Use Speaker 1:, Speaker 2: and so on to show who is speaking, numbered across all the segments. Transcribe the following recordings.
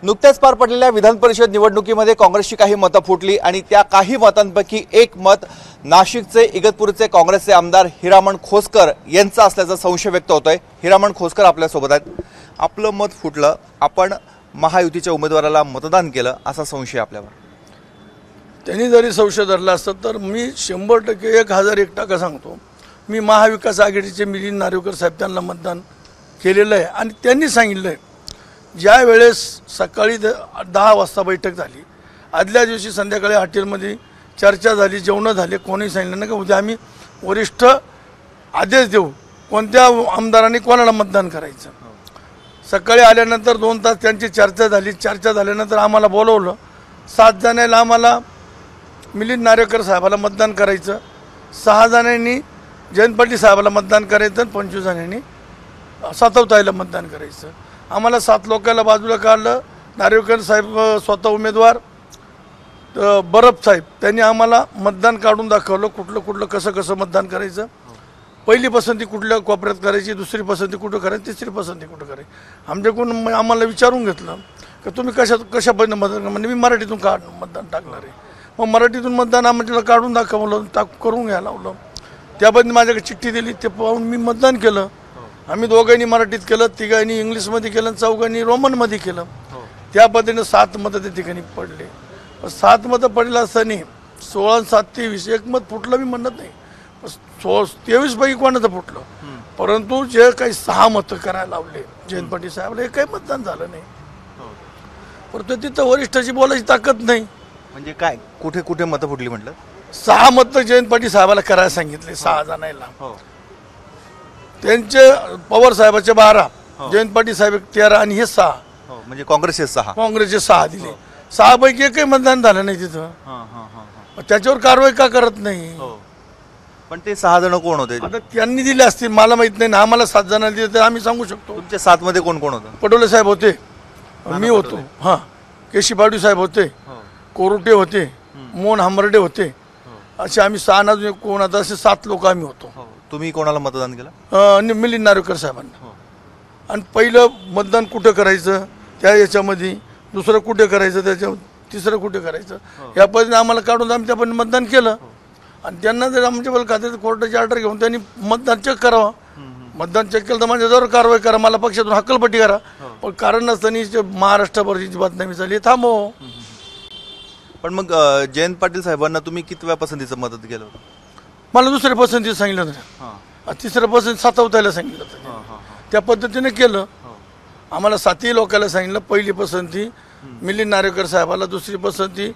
Speaker 1: नुकत्याच पार पडलेल्या विधान परिषद निवडणुकीमध्ये काँग्रेसची काही मतं फुटली आणि त्या काही मतांपैकी एक मत नाशिकचे इगतपुरीचे काँग्रेसचे आमदार हिरामण खोसकर यांचा असल्याचा संशय व्यक्त होतोय। हिरामण खोसकर आपल्या सोबत आहेत। आपलं मत फुटलं, आपण महायुतीच्या उमेदवाराला मतदान केलं असा संशय आपल्यावर।
Speaker 2: त्यांनी जरी संशय धरला असता तर मी 100% 1001% सांगतो, मी महाविकास आघाडीचे मिलिंद नार्वेकर साहेब त्यांना मतदान केलेलं आहे। आणि त्यांनी सांगितलं ज्या वेळेस सकाळी 10 वाजता बैठक झाली, आदल्या दिवशी संध्याकाळी हॉटेलमध्ये चर्चा झाली, जेवण झाले, कोणी सांगितलं नाही का उद्या आम्ही वरिष्ठ आदेश देऊ कोणत्या आमदारांनी कोणाला मतदान करायचं। सकाळी आल्यानंतर 2 तास त्यांची चर्चा झाली। चर्चा झाल्यानंतर आम्हाला बोलवलं, 7 जणांना आम्हाला मिलिंद नार्वेकर साहेबाला मतदान करायचं, 6 जणांनी जयंत पाटील साहेबाला मतदान करायचं आणि 25 जणांनी सातवताईला मतदान करायचं। आम्हाला 7 लोकांना बाजूला काढलं। नार्वेकर साहेब स्वतः उमेदवार, बरप साहेब त्यांनी आम्हाला मतदान काढून दाखवलं, कुठलं कसं मतदान करायचं, पहिली पसंती कुठल्या कोपऱ्यात करायची, दुसरी पसंती कुठं करायची, तिसरी पसंती कुठं करायची। आमच्याकडून आम्हाला विचारून घेतलं की तुम्ही कशा पद्धतीने मतदान, म्हणजे मी मराठीतून मतदान टाकणार आहे। मग मराठीतून मतदान आम्हाला काढून दाखवलं, करून घ्यायला लावलं। त्याबद्दल माझ्याकडे चिठ्ठी दिली, ते पाहून मी मतदान केलं। आम्ही दोघांनी मराठीत केलं, तिघांनी इंग्लिशमध्ये केलं, 4घांनी रोमनमध्ये केलं। त्या पद्धतीने 7 मतं त्या ठिकाणी पडले। 7 मतं पडले असताना 16 आणि 7 23 एक मत फुटलं मी म्हणत नाही, 23 पैकी कोणाचं फुटलं, परंतु जे काही 6 मतं करायला लावले जयंत पाटील साहेबला, हे काही मतदान झालं नाही। परंतु तिथं वरिष्ठाची बोलायची ताकद नाही।
Speaker 1: म्हणजे काय, कुठे मतं फुटली म्हटलं?
Speaker 2: 6 मतं जयंत पाटील साहेबाला करायला सांगितले, 6 जणांना। त्यांचे पवार साहेबाचे 12, जयंत पाटील साहेब 13 आणि हे 6,
Speaker 1: म्हणजे काँग्रेसचे
Speaker 2: 6 दिले। 6 पैकी एकही मतदान झालं नाही तिथं। त्याच्यावर कारवाई का करत नाही?
Speaker 1: पण ते 6 जण कोण होते?
Speaker 2: आता त्यांनी दिले असतील, मला माहित नाही ना। आम्हाला 7 जणांना दिले तर आम्ही सांगू शकतो।
Speaker 1: तुमच्या 7 मध्ये कोण कोण होतं?
Speaker 2: पटोले साहेब होते, मी होतो, केशी पाडू साहेब होते, कोरुटे होते, मोहन हंबर्डे होते, असे आम्ही 6 ना कोण आता असे 7 लोक आम्ही होतो।
Speaker 1: तुम्ही कोणाला मतदान केलं?
Speaker 2: मिलिंद नार्वेकर साहेबांना। आणि पहिलं मतदान कुठं करायचं त्या याच्यामध्ये, दुसरं कुठे करायचं त्याच्या, तिसरं कुठे करायचं, या पद्धतीने आम्हाला काढून आम्ही त्या पण मतदान केलं। आणि त्यांना जर आमच्या खात्यात कोर्टाची ऑर्डर घेऊन त्यांनी मतदान चेक करावं, मतदान चेक केलं तर माझ्याजवळ कारवाई करा, मला पक्षातून हक्कलपट्टी करा। पण कारण नसताना महाराष्ट्रभरची जी बदनामी झाली थांबव।
Speaker 1: पण मग जयंत पाटील साहेबांना तुम्ही कितव्या पसंतीचं मदत केलं?
Speaker 2: मला दुसऱ्या पसंती सांगितलं होतं, तिसऱ्या पसंती सातवतायला सांगितलं होतं, त्या पद्धतीने केलं। आम्हाला 7ही लोकांना सांगितलं, पहिली पसंती मिलिंद नार्वेकर साहेबाला, दुसरी पसंती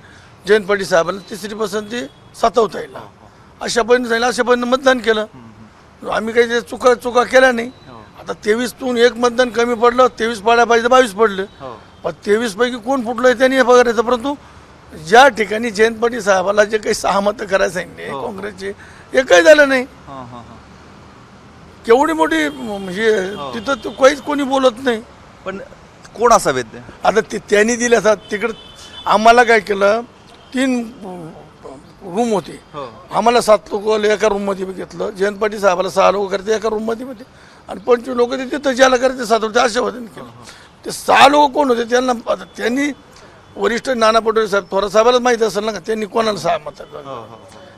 Speaker 2: जयंत पाटील साहेबाला, तिसरी पसंती सातवताईला, अशा पद्धतीने सांगितलं। अशा पद्धतीने मतदान केलं। आम्ही काही चुका केल्या नाही। आता 23तून 1 मतदान कमी पडलं, 23 पाड्या पाहिजे 22 पडले, पण 23 पैकी कोण फुटलं त्यांनी हे बघायचं। परंतु ज्या ठिकाणी जयंत पाटील साहेबाला जे काही 6 मतं करायला सांगितले काँग्रेसचे, एकही झालं नाही। केवढी मोठी म्हणजे तिथं काहीच कोणी बोलत नाही।
Speaker 1: पण कोण असावेत ते? आता
Speaker 2: त्यांनी दिले असतात तिकडं। आम्हाला काय केलं, 3 रूम होते, आम्हाला 7 लोक एका रूम मध्ये घेतलं, जयंत पाटील साहेबाला 6 लोक करते एका रूम मध्ये, आणि 25 लोक तिथं ज्याला करते 7 होते, अशा होते केलं। ते 6 लोक कोण होते त्यांना, त्यांनी वरिष्ठ नाना पटोले साहेब थोरात साहेबाला माहिती असेल ना, त्यांनी कोणाला 6 मतं,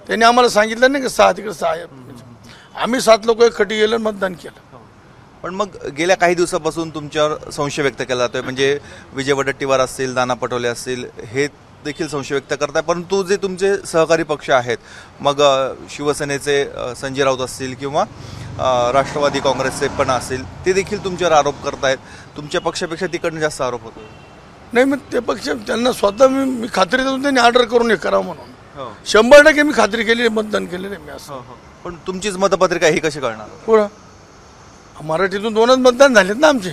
Speaker 2: त्यांनी आम्हाला सांगितलं नाही की 6 तिकडे 6, आम्ही 7 लोक एक खटी गेलं, मतदान केलं।
Speaker 1: पण मग गेल्या काही दिवसापासून तुमच्यावर संशय व्यक्त केला जातोय, म्हणजे विजय वडेट्टीवार असतील, नाना पटोले असतील, हे देखील संशय व्यक्त करताय। परंतु जे तुमचे सहकारी पक्ष आहेत, मग शिवसेनेचे संजय राऊत असतील किंवा राष्ट्रवादी काँग्रेसचे पण असतील, ते देखील तुमच्यावर आरोप करतायत। तुमच्या पक्षापेक्षा तिकडनं जास्त आरोप होतो?
Speaker 2: नाही, मग ते पक्ष त्यांना स्वतः मी खात्री देऊन त्यांनी ऑर्डर करून हे करावं म्हणून 100% मी खात्री केली, मतदान केलेलं आहे मी असं। पण
Speaker 1: तुमचीच मतपत्रिका ही कशी करणार?
Speaker 2: पुढं मराठीतून 2च मतदान झालेत ना आमचे।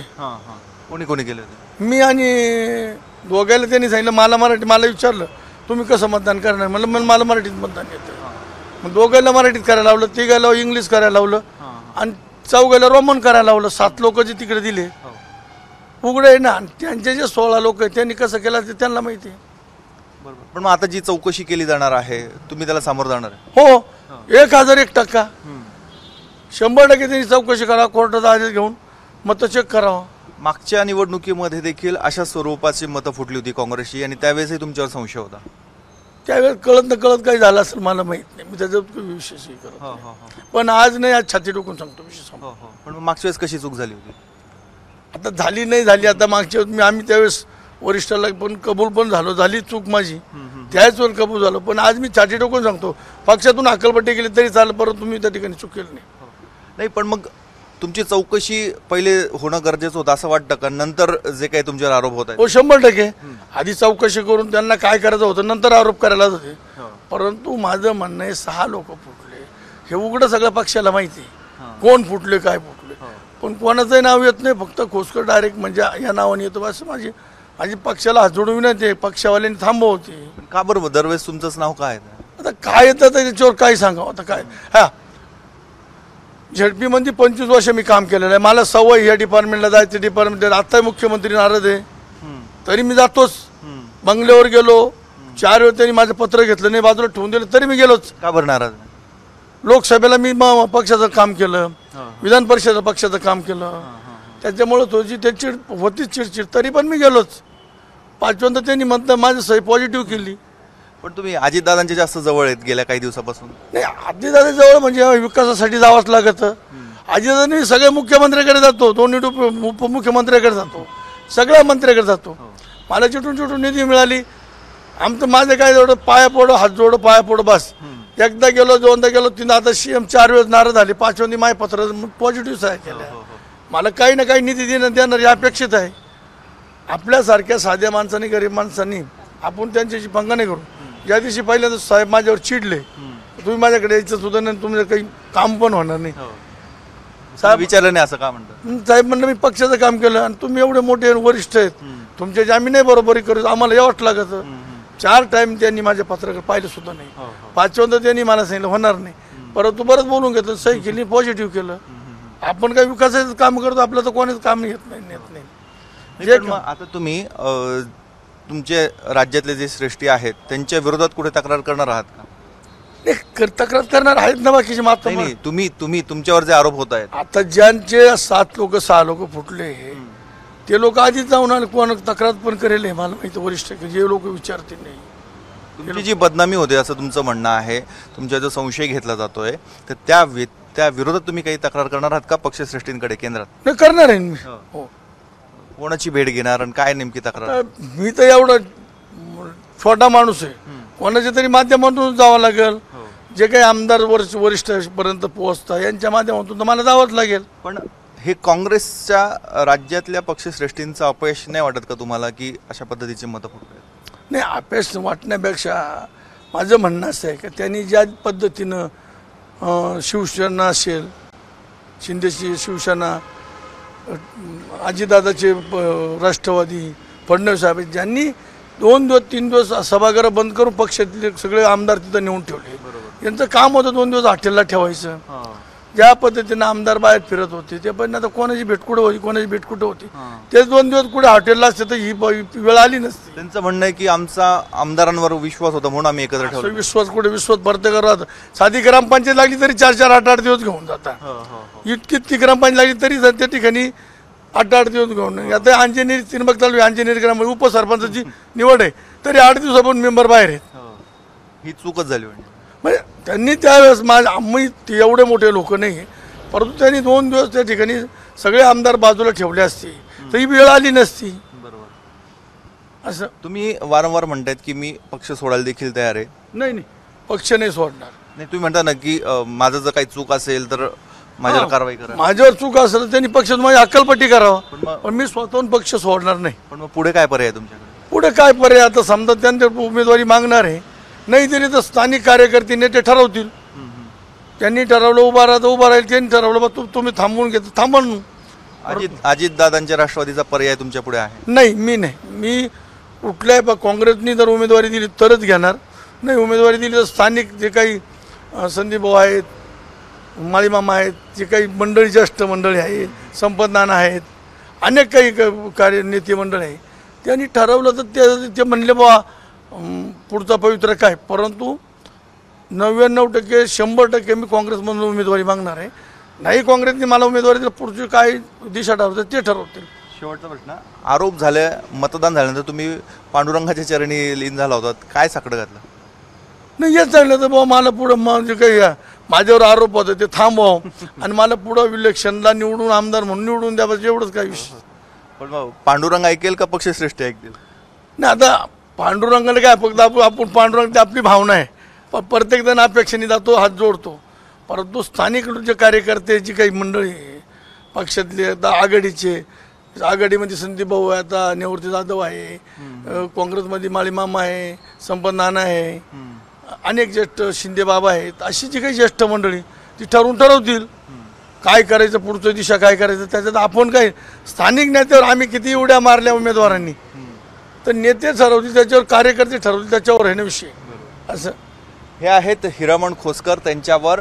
Speaker 1: कोणी केले?
Speaker 2: मी आणि दोघायला त्यांनी सांगितलं, मला विचारलं तुम्ही कसं मतदान करणार, मला मराठीत मतदान येतं। मग दोघायला मराठीत करायला लावलं, तिघायला इंग्लिश करायला लावलं, आणि 4घायला रोमन करायला लावलं। 7 लोक जे तिकडे दिले उघडे आहे ना, आणि त्यांचे जे 16 लोक आहेत त्यांनी कसं केलं ते त्यांना माहिती आहे।
Speaker 1: पण मग आता जी चौकशी केली जाणार आहे, तुम्ही त्याला सामोरं जाणार आहे?
Speaker 2: हो, 1001%, 100% त्यांनी चौकशी करा, कोर्टाचा आदेश घेऊन मतं चेक करावं।
Speaker 1: मागच्या निवडणुकीमध्ये देखील अशा स्वरूपाची मतं फुटली होती काँग्रेसची आणि त्यावेळेसही तुमच्यावर संशय होता.
Speaker 2: त्यावेळेस कळत न कळत काही झालं असेल मला माहित नाही, मी त्याच्यात विशेष हे करत पण आज नाही, आज छाती टोकून सांगतो विशेष.
Speaker 1: पण मागच्या वेळेस कशी चूक झाली होती?
Speaker 2: आता झाली नाही झाली, आता मागच्या वेळेस आम्ही त्यावेळेस वरिष्ठाला पण कबूल पण झालो, झाली चूक माझी त्याच वेळेस कबूल झालो. पण आज मी छाती टोकून सांगतो, पक्षातून हकलपट्टी केली तरी चालेल, परंतु मी त्या ठिकाणी चूक केली
Speaker 1: नाही. पण मग तुमची चौकशी पहिले होणं गरजेचं होतं असं वाटतं का, नंतर जे काही तुमच्यावर आरोप होत आहेत?
Speaker 2: हो 100%. आधी चौकशी करून त्यांना काय करायचं होतं, नंतर आरोप करायला होते. परंतु माझं म्हणणं आहे 6 लोक फुटले, हे उघडं सगळ्या पक्षाला माहिती आहे कोण फुटले काय फुटले. पण कोणाचंही नाव येत नाही, फक्त खोसकर डायरेक्ट म्हणजे या नावाने येतो. असं माझी पक्षाला हात जोडून विनंती, पक्षावाल्यांनी थांबवते.
Speaker 1: का बरं दरवेळेस तुमचंच नाव काय आहे?
Speaker 2: आता काय येतं त्याच्यावर काय सांगावं. आता काय हा झेडपी मध्ये 25 वर्ष मी काम केलेलं आहे, मला सवय या डिपार्टमेंटला जायचं, डिपार्टमेंट आता मुख्यमंत्री नाराज आहे तरी मी जातोच. बंगल्यावर गेलो 4 वेळ त्यांनी माझं पत्र घेतलं नाही, बाजूला ठेवून दिलं तरी मी गेलोच.
Speaker 1: का बरं नाराज?
Speaker 2: लोकसभेला मी पक्षाचं काम केलं, विधान परिषद पक्षाचं काम केलं, त्याच्यामुळे थोडीशी त्याची होतीच चिडचिड, तरी पण मी गेलोच. 5व्यांदा त्यांनी म्हणतं माझं सही पॉझिटिव्ह केली.
Speaker 1: पण तुम्ही अजितदादांच्या जास्त जवळ आहेत गेल्या काही दिवसापासून.
Speaker 2: नाही, अजितदादा जवळ म्हणजे विकासासाठी जावंच लागतं. अजितदादा सगळ्या मुख्यमंत्र्याकडे जातो, 2 उपमुख्यमंत्र्याकडे जातो, सगळ्या मंत्र्याकडे जातो. मला चिटून निधी मिळाली, आमचं माझं काय एवढं पाया पडो हात जोडो पाया पडो बस. एकदा गेलो 2दा गेलो 3दा, आता CM 4 वेळेस नाराज झाले, 5व्यांदा माझे पत्र पॉझिटिव्ह आहे केल्या. मला काही ना काही निधी देणार हे अपेक्षित आहे. आपल्यासारख्या साध्या माणसांनी गरीब माणसांनी आपण त्यांच्याशी पंगा नाही करू. ज्या दिवशी पहिल्यांदा साहेब माझ्यावर चिडले, तुम्ही माझ्याकडे यायचं सुद्धा नाही, तुमचं काही काम पण होणार नाही.
Speaker 1: साहेब विचारलं नाही असं का म्हणतात?
Speaker 2: साहेब म्हणलं मी पक्षाचं काम केलं आणि तुम्ही एवढे मोठे वरिष्ठ आहेत, तुमच्या आम्ही नाही बरोबरी करू, आम्हाला यावंच लागत. 4 टाइम त्यांनी माझ्या पत्राकडे पाहिलं सुद्धा नाही. 5व्यांदा त्यांनी मला सांगितलं होणार नाही, परंतु बरंच बोलून घेतलं, सही केली, पॉझिटिव्ह केलं. आपण काही विकासाचं काम करतो, आपलं तर कोणीच काम येत नाही.
Speaker 1: आता तुम्ही तुमचे राज्यातले जे श्रेष्ठी आहेत त्यांच्या विरोधात कुठे तक्रार करणार आहात का?
Speaker 2: तक्रार करणार आहेत ना बाकीचे. मात्र
Speaker 1: नाही, तुम्ही तुमच्यावर जे आरोप होत आहेत,
Speaker 2: आता ज्यांचे 7 लोक 6 लोक फुटले ते लोक आधीच जाऊन आले, कोण तक्रार पण करेल हे मला माहिती. वरिष्ठ जे लोक विचारतील नाही.
Speaker 1: तुमची जी बदनामी होते असं तुमचं म्हणणं आहे, तुमचा जो संशय घेतला जातोय, तर त्या विरोधात तुम्ही काही तक्रार करणार आहात का पक्षश्रेष्ठींकडे केंद्रात?
Speaker 2: नाही करणार आहे मी. हो.
Speaker 1: कोणाची भेट घेणार आणि काय नेमकी तक्रार?
Speaker 2: मी तर एवढा छोटा माणूस आहे, कोणाच्या तरी माध्यमातून जावं लागेल. जे काही आमदार वरिष्ठ पर्यंत पोहोचता यांच्या माध्यमातून तर मला जावंच लागेल.
Speaker 1: पण हे काँग्रेसच्या राज्यातल्या पक्षश्रेष्ठींचं अपयश नाही वाटत का तुम्हाला, की अशा पद्धतीचे मतं फुटतात?
Speaker 2: नाही, अपयश वाटण्यापेक्षा माझं म्हणणं असं आहे की त्यांनी ज्या पद्धतीनं शिवसेना असेल, शिंदेची शिवसेना, अजितदादाचे राष्ट्रवादी, फडणवीस साहेब ज्यांनी 2 दिवस 3 दिवस सभागृह बंद करून पक्षातले सगळे आमदार तिथं नेऊन ठेवले. यांचं काम होतं 2 दिवस हॉटेलला ठेवायचं. ज्या पद्धतीनं आमदार बाहेर फिरत होते ते पण आता कोणाची भेट कुठं होती, कोणाची भेट कुठं होती, तेच 2 दिवस कुठे हॉटेलला असते तर ही वेळ आली नसती.
Speaker 1: त्यांचं म्हणणं आहे की आमचा आमदारांवर विश्वास होता म्हणून आम्ही एकत्र ठेवलो.
Speaker 2: विश्वास कुठे, विश्वास प्रत्येकावर राहतो. साधी ग्रामपंचायत लागली तरी 4-4, 8-8 दिवस घेऊन जातात. इतकी ग्रामपंचायत लागली तरी त्या ठिकाणी 8-8 दिवस घेऊन. आता अंजनेरी तिनबक चालू आहे, अंजनेरी ग्राम उपसरपंचाची निवड आहे तरी 8 दिवसापासून मेंबर बाहेर आहेत.
Speaker 1: ही चूकच झाली
Speaker 2: म्हणजे त्यांनी त्यावेळेस आम्ही एवढे मोठे लोक नाही, परंतु त्यांनी 2 दिवस त्या ठिकाणी सगळे आमदार बाजूला ठेवले असते तर ही वेळ आली नसती. बरोबर. असं
Speaker 1: तुम्ही वारंवार म्हणतायत की मी पक्ष सोडायला देखील तयार आहे.
Speaker 2: नाही, पक्ष नाही सोडणार.
Speaker 1: नाही, तुम्ही म्हणता ना की माझं जर काही चूक असेल तर माझ्यावर कारवाई करा.
Speaker 2: माझ्यावर चूक असेल तर त्यांनी पक्षात माझी हक्कलपट्टी करावं, पण मी स्वतःहून पक्ष सोडणार नाही.
Speaker 1: पण मग पुढे काय पर्याय तुमच्याकडे?
Speaker 2: पुढे काय पर्याय? आता समजा त्यांच्या उमेदवारी मागणार आहे, नाही दिली तर स्थानिक कार्यकर्ते नेते ठरवतील. त्यांनी ठरवलं उभा राहील, त्यांनी ठरवलं बा तुम्ही थांबवून घेतो थांबून.
Speaker 1: अजितदादांच्या राष्ट्रवादीचा पर्याय तुमच्या पुढे आहे?
Speaker 2: नाही, मी कुठल्याही काँग्रेसनी जर उमेदवारी दिली तरच घेणार. नाही उमेदवारी दिली तर स्थानिक जे काही संदीप भाऊ आहेत, माळीमामा आहेत, जे काही मंडळी ज्येष्ठ मंडळी आहे, संपत नाना आहेत, अनेक काही नेते मंडळ आहे, त्यांनी ठरवलं तर ते म्हणले बा पुढचा पवित्र काय. परंतु 99% 100% मी काँग्रेसमधून उमेदवारी मागणार आहे. नाही काँग्रेसने मला उमेदवारी दिली, पुढची काय दिशा ठरवते ते ठरवतील.
Speaker 1: शेवटचा प्रश्न, आरोप झाले, मतदान झाल्यानंतर तुम्ही पांडुरंगाच्या चरणी लीन झाला होता, काय साकडं घातलं?
Speaker 2: नाही हेच सांगलं तर बाबा मला पुढं म्हणजे काही माझ्यावर आरोप होते ते थांबव आणि मला पुढं इलेक्शनला निवडून आमदार म्हणून निवडून द्या, बस एवढंच काय विषय.
Speaker 1: पण मग पांडुरंग ऐकेल का पक्षश्रेष्ठी ऐकतील?
Speaker 2: नाही आता पांडुरंगाला काय फक्त आपण पांडुरंग ती आपली भावना आहे, पण प्रत्येक जण अपेक्षेने जातो, हात जोडतो. परंतु स्थानिक जे कार्यकर्ते जी काही मंडळी आहे, पक्षातले आता आघाडीचे, आघाडीमध्ये संदीप भाऊ आहे, आता निवृत्ती जाधव आहे, काँग्रेसमध्ये माळीमामा आहे, संपत नाना आहे, अनेक ज्येष्ठ शिंदे बाबा आहेत, अशी जी काही ज्येष्ठ मंडळी ती ठरवतील काय करायचं, पुढचं दिशा काय करायचं. त्याच्यात आपण काय स्थानिक नेत्यावर आम्ही किती उड्या मारल्या उमेदवारांनी, तर नेते ठरवतील, त्याच्यावर कार्यकर्ते ठरवतील, त्याच्यावर आहे ना विषय. असं
Speaker 1: हे आहेत हिरामण खोसकर. त्यांच्यावर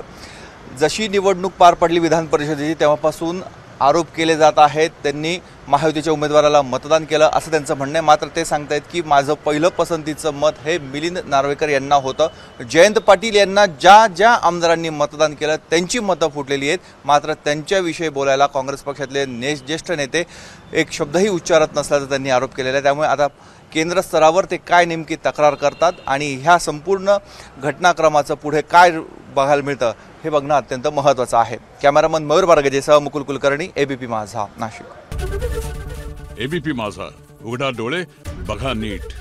Speaker 1: जशी निवडणूक पार पडली विधान परिषदेची तेव्हापासून आरोप केले जात आहेत. त्यांनी महायुतीच्या उमेदवाराला मतदान केलं असं त्यांचं म्हणणं आहे. मात्र ते सांगतायत की माझं पहिलं पसंतीचं मत हे मिलिंद नार्वेकर यांना होतं. जयंत पाटील यांना ज्या ज्या आमदारांनी मतदान केलं त्यांची मतं फुटलेली आहेत. मात्र त्यांच्याविषयी बोलायला काँग्रेस पक्षातले ज्येष्ठ नेते एक शब्दही उच्चारत नसल्याचा त्यांनी आरोप केलेला आहे. त्यामुळे आता केंद्र स्तरावर ते काय नेमकी तक्रार करतात आणि ह्या संपूर्ण घटनाक्रमाचं पुढे काय बघायला मिळतं हे बघणं अत्यंत महत्त्वाचं आहे. कॅमेरामन मयूर बारगजेसह मुकुल कुलकर्णी, एबीपी माझा, नाशिक.
Speaker 3: एबीपी माझा, उघडा डोळे बघा नीट.